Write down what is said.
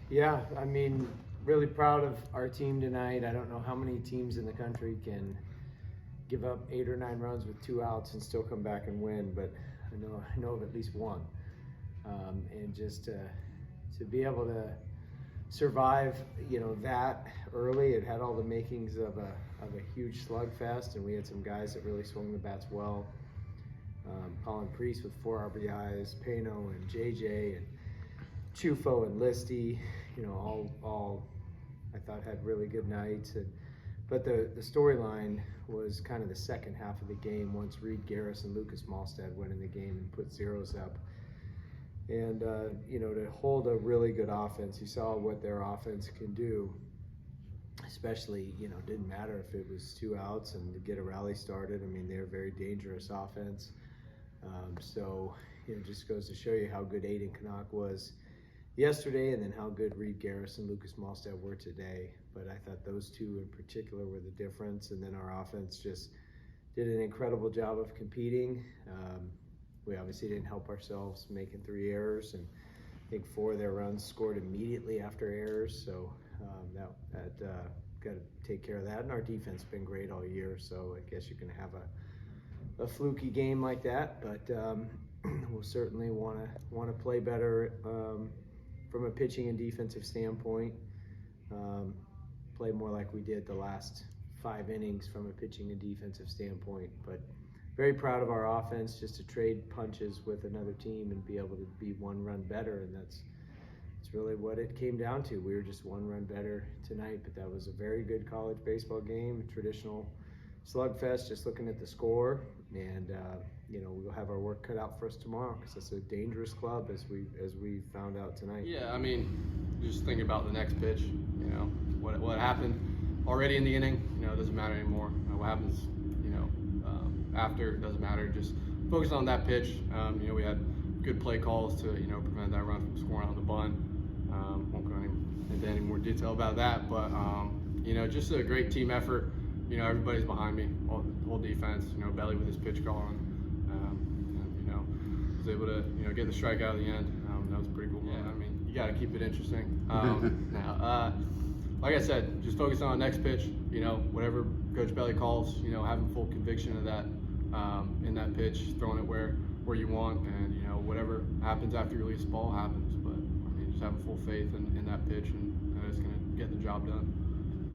Yeah, I mean, really proud of our team tonight. I don't know how many teams in the country can give up 8 or 9 runs with 2 outs and still come back and win, but I know of at least one. And just to be able to survive, that early, it had all the makings of a huge slugfest, and we had some guys that really swung the bats well. Colin Priest with 4 RBIs, Pano and JJ and Chufo and Listy, all I thought had really good nights. But the storyline was kind of the second half of the game once Reed Garris and Lucas Mahlstedt went in the game and put zeros up. And, to hold a really good offense, you saw what their offense can do, especially, didn't matter if it was 2 outs and to get a rally started. I mean, they're a very dangerous offense. So, it just goes to show you how good Aiden Canuck was yesterday, and then how good Reed Garris and Lucas Mahlstedt were today. But I thought those two in particular were the difference, and then our offense just did an incredible job of competing. We obviously didn't help ourselves making 3 errors, and I think 4 of their runs scored immediately after errors, so that got to take care of that. And our defense has been great all year, so I guess you're going to have a fluky game like that, but we'll certainly want to play better from a pitching and defensive standpoint. Play more like we did the last 5 innings from a pitching and defensive standpoint. But very proud of our offense, just to trade punches with another team and be able to be 1 run better, and that's really what it came down to. We were just 1 run better tonight, but that was a very good college baseball game, a traditional slugfest, just looking at the score. And we'll have our work cut out for us tomorrow, because it's a dangerous club, as we found out tonight. Yeah, I mean, just think about the next pitch. What happened already in the inning. It doesn't matter anymore. What happens, after, doesn't matter. Just focus on that pitch. We had good play calls to prevent that run from scoring on the bunt. Won't go into any more detail about that, but just a great team effort. Everybody's behind me, the whole defense. Belly with his pitch calling. Was able to get the strikeout at the end. That was pretty cool. Yeah, I mean, you got to keep it interesting. Now, like I said, just focus on the next pitch. Whatever Coach Belly calls. Having full conviction of that in that pitch, throwing it where you want, and whatever happens after you release the ball happens. But I mean, just having full faith in that pitch, and it's going to get the job done.